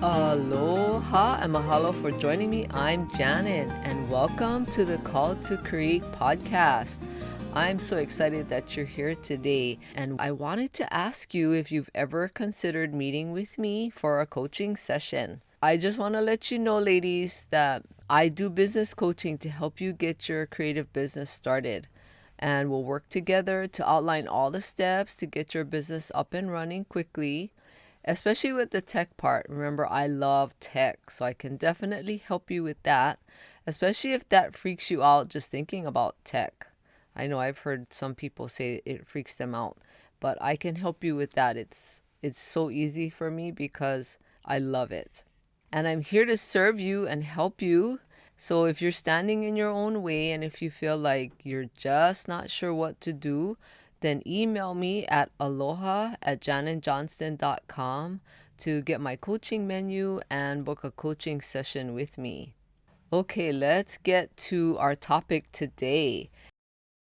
Aloha and mahalo for joining me. I'm Janet, and welcome to the Call to Create podcast. I'm so excited that you're here today, and I wanted to ask you if you've ever considered meeting with me for a coaching session. I just want to let you know, ladies, that I do business coaching to help you get your creative business started. And we'll work together to outline all the steps to get your business up and running quickly, especially with the tech part. Remember, I love tech, so I can definitely help you with that, especially if that freaks you out just thinking about tech. I know I've heard some people say it freaks them out, but I can help you with that. It's so easy for me because I love it. And I'm here to serve you and help you. So if you're standing in your own way and if you feel like you're just not sure what to do, then email me at aloha@janetjohnston.com to get my coaching menu and book a coaching session with me. Okay, let's get to our topic today.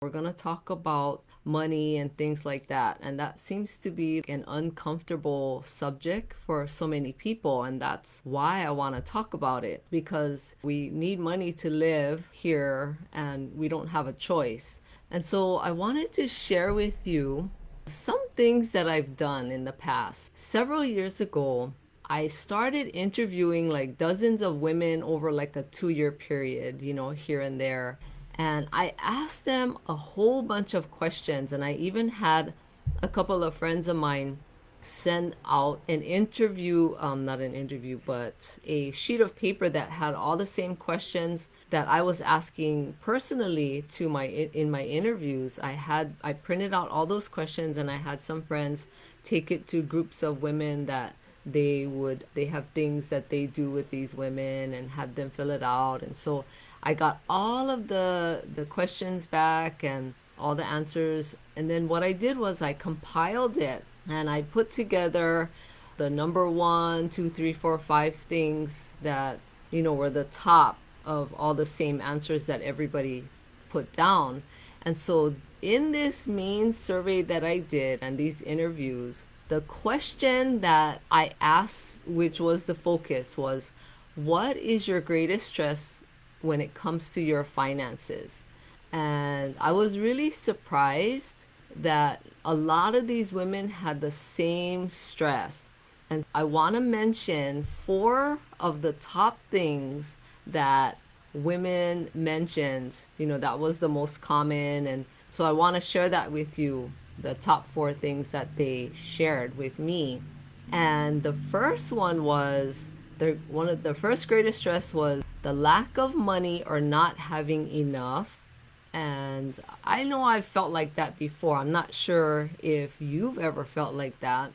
We're going to talk about money and things like that. And that seems to be an uncomfortable subject for so many people. And that's why I want to talk about it, because we need money to live here and we don't have a choice. And so I wanted to share with you some things that I've done in the past. Several years ago, I started interviewing like dozens of women over like a 2 year period, here and there. And I asked them a whole bunch of questions. And I even had a couple of friends of mine send out an interview, not an interview, but a sheet of paper that had all the same questions that I was asking personally to in my interviews. I printed out all those questions, and I had some friends take it to groups of women that they have things that they do with these women and had them fill it out. And so I got all of the questions back and all the answers. And then what I did was I compiled it and I put together the number one, two, three, four, five things that, were the top of all the same answers that everybody put down. And so in this main survey that I did and these interviews, the question that I asked, which was the focus, was what is your greatest stress when it comes to your finances? And I was really surprised that a lot of these women had the same stress. And I want to mention four of the top things that women mentioned, that was the most common. And so I want to share that with you, the top four things that they shared with me. And the first one was one of the first greatest stress was the lack of money or not having enough. And I know I've felt like that before. I'm not sure if you've ever felt like that.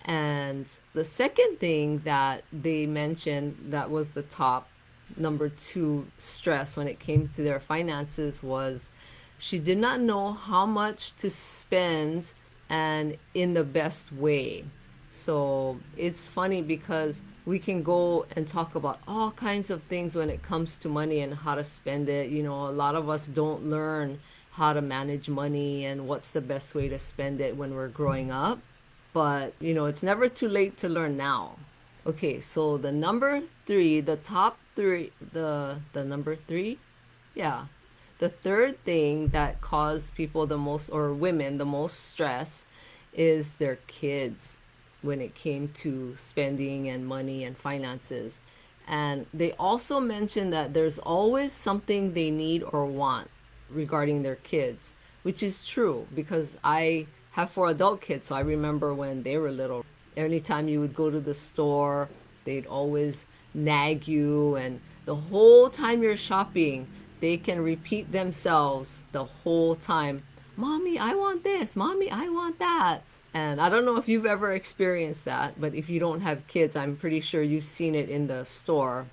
And the second thing that they mentioned that was the top number two stress when it came to their finances was she did not know how much to spend and in the best way. So it's funny because we can go and talk about all kinds of things when it comes to money and how to spend it. A lot of us don't learn how to manage money and what's the best way to spend it when we're growing up. But, it's never too late to learn now. Okay, so the number three, the top three, the number three, yeah. The third thing that caused people the most, or women the most stress, is their kids when it came to spending and money and finances. And they also mentioned that there's always something they need or want regarding their kids, which is true because I have four adult kids. So I remember when they were little, anytime you would go to the store, they'd always nag you. And the whole time you're shopping, they can repeat themselves the whole time. Mommy, I want this. Mommy, I want that. And I don't know if you've ever experienced that, but if you don't have kids, I'm pretty sure you've seen it in the store.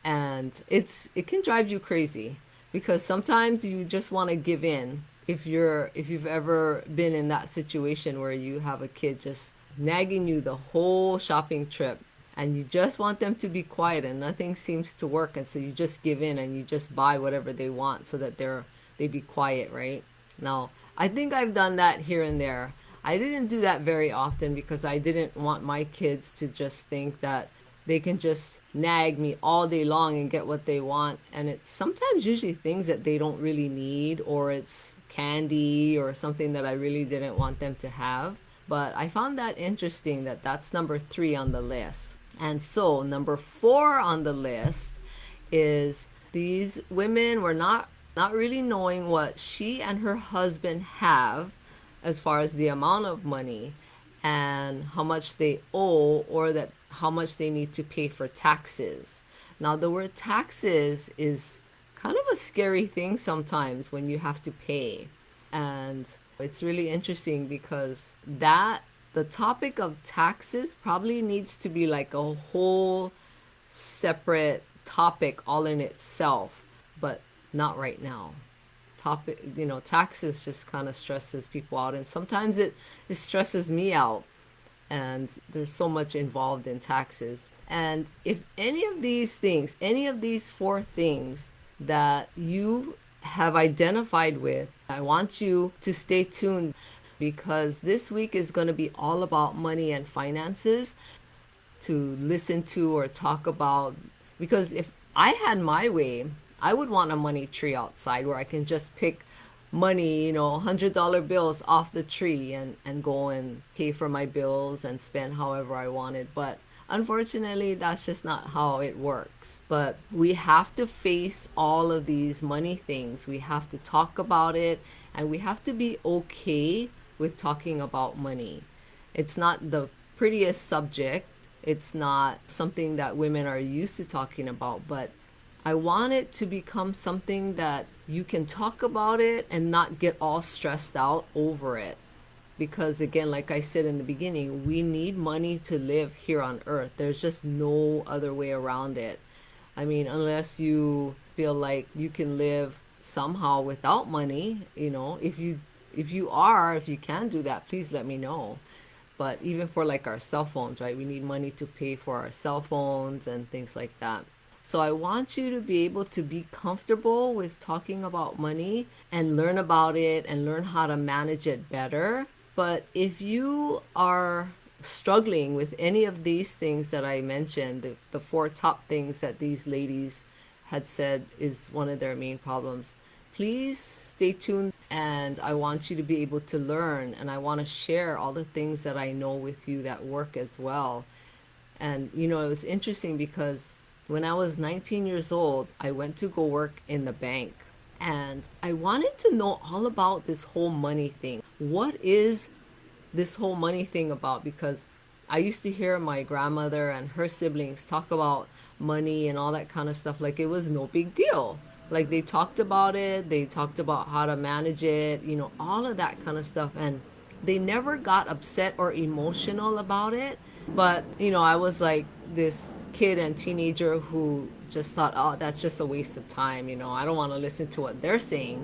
And it can drive you crazy because sometimes you just want to give in. If you've ever been in that situation where you have a kid just nagging you the whole shopping trip and you just want them to be quiet and nothing seems to work, and so you just give in and you just buy whatever they want so that they be quiet, right? Now, I think I've done that here and there. I didn't do that very often because I didn't want my kids to just think that they can just nag me all day long and get what they want. And it's sometimes usually things that they don't really need, or it's candy or something that I really didn't want them to have. But I found that interesting that that's number 3 on the list. And so, number 4 on the list is these women were not really knowing what she and her husband have as far as the amount of money and how much they owe, or that how much they need to pay for taxes. Now, the word taxes is kind of a scary thing sometimes when you have to pay. And it's really interesting because that the topic of taxes probably needs to be like a whole separate topic all in itself, but not right now. Topic, taxes just kind of stresses people out, and sometimes it stresses me out, and there's so much involved in taxes. And if any of these things, any of these 4 things that you have identified with, I want you to stay tuned, because this week is going to be all about money and finances to listen to or talk about. Because if I had my way, I would want a money tree outside where I can just pick money, $100 bills off the tree, and go and pay for my bills and spend however I wanted. But unfortunately, that's just not how it works. But we have to face all of these money things. We have to talk about it, and we have to be okay with talking about money. It's not the prettiest subject. It's not something that women are used to talking about, but I want it to become something that you can talk about it and not get all stressed out over it. Because again, like I said in the beginning, we need money to live here on earth. There's just no other way around it. I mean, unless you feel like you can live somehow without money, if you can do that, please let me know. But even for like our cell phones, right? We need money to pay for our cell phones and things like that. So I want you to be able to be comfortable with talking about money and learn about it and learn how to manage it better. But if you are struggling with any of these things that I mentioned, the 4 top things that these ladies had said is one of their main problems, please stay tuned, and I want you to be able to learn, and I want to share all the things that I know with you that work as well. And it was interesting because when I was 19 years old, I went to go work in the bank, and I wanted to know all about this whole money thing. What is this whole money thing about? Because I used to hear my grandmother and her siblings talk about money and all that kind of stuff like it was no big deal. Like they talked about it, they talked about how to manage it, all of that kind of stuff. And they never got upset or emotional about it. But, I was like this kid and teenager who just thought, oh, that's just a waste of time. I don't want to listen to what they're saying.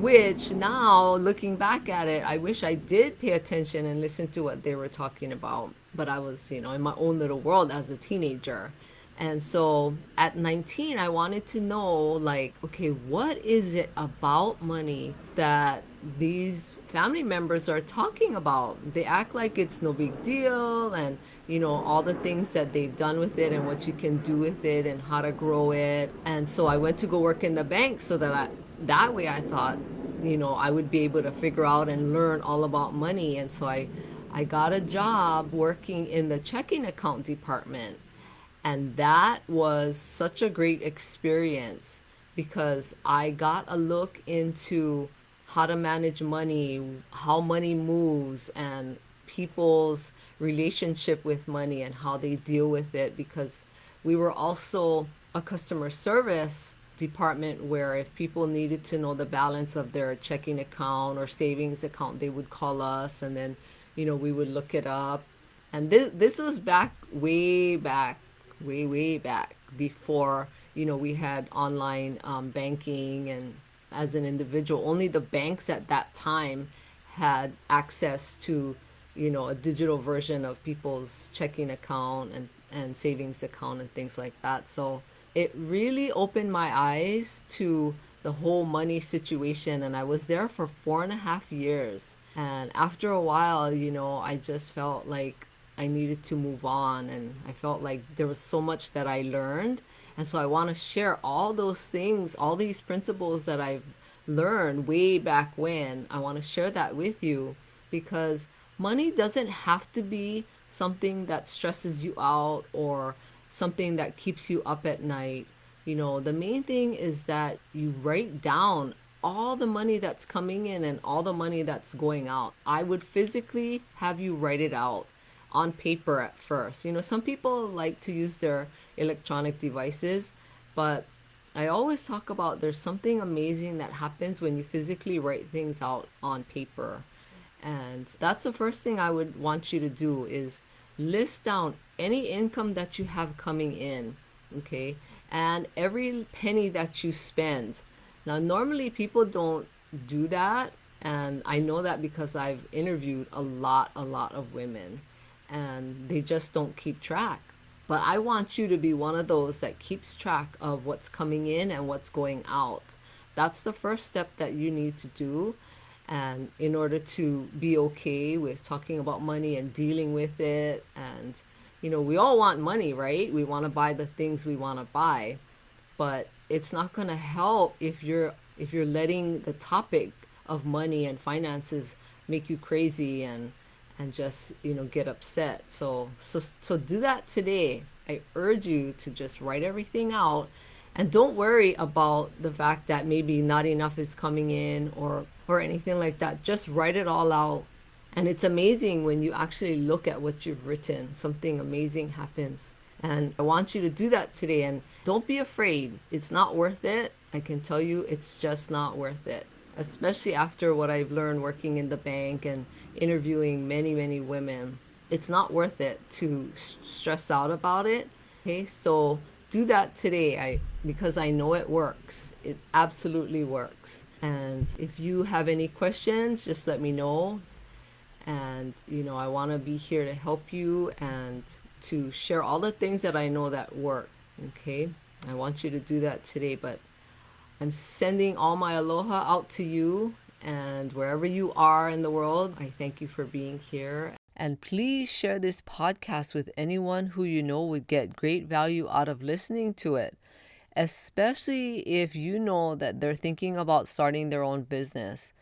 Which now, looking back at it, I wish I did pay attention and listen to what they were talking about. But I was, in my own little world as a teenager. And so at 19, I wanted to know, like, okay, what is it about money that these family members are talking about? They act like it's no big deal, and, all the things that they've done with it and what you can do with it and how to grow it. And so I went to go work in the bank so that way I thought, I would be able to figure out and learn all about money. And so I got a job working in the checking account department. And that was such a great experience because I got a look into how to manage money, how money moves, and people's relationship with money and how they deal with it. Because we were also a customer service department where if people needed to know the balance of their checking account or savings account, they would call us, and then, we would look it up. And this was way back before we had online banking, and as an individual only the banks at that time had access to a digital version of people's checking account and savings account and things like that. So it really opened my eyes to the whole money situation, and I was there for 4.5 years. And after a while, I just felt like I needed to move on, and I felt like there was so much that I learned. And so I want to share all those things, all these principles that I've learned way back when. I want to share that with you because money doesn't have to be something that stresses you out or something that keeps you up at night. The main thing is that you write down all the money that's coming in and all the money that's going out. I would physically have you write it out on paper at first. Some people like to use their electronic devices, but I always talk about there's something amazing that happens when you physically write things out on paper. And that's the first thing I would want you to do is list down any income that you have coming in, okay? And every penny that you spend. Now, normally people don't do that, and I know that because I've interviewed a lot of women, and they just don't keep track. But I want you to be one of those that keeps track of what's coming in and what's going out. That's the first step that you need to do. And in order to be okay with talking about money and dealing with it, and we all want money, right? We want to buy the things we want to buy, but it's not going to help if you're letting the topic of money and finances make you crazy and just get upset. So do that today. I urge you to just write everything out, and don't worry about the fact that maybe not enough is coming in or anything like that. Just write it all out. And it's amazing when you actually look at what you've written, something amazing happens. And I want you to do that today, and don't be afraid. It's not worth it. I can tell you it's just not worth it, especially after what I've learned working in the bank and interviewing many women. It's not worth it to stress out about it. Okay, so do that today. Because I know it works. It absolutely works. And if you have any questions, just let me know. And I want to be here to help you and to share all the things that I know that work. Okay, I want you to do that today. But I'm sending all my aloha out to you, and wherever you are in the world, I thank you for being here. And please share this podcast with anyone who you know would get great value out of listening to it, especially if you know that they're thinking about starting their own business.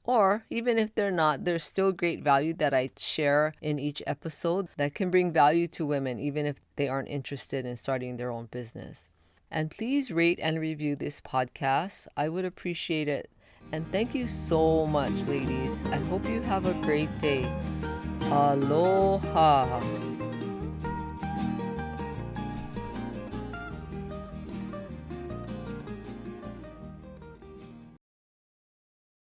Or even if they're not, there's still great value that I share in each episode that can bring value to women, even if they aren't interested in starting their own business. And please rate and review this podcast. I would appreciate it. And thank you so much, ladies. I hope you have a great day. Aloha.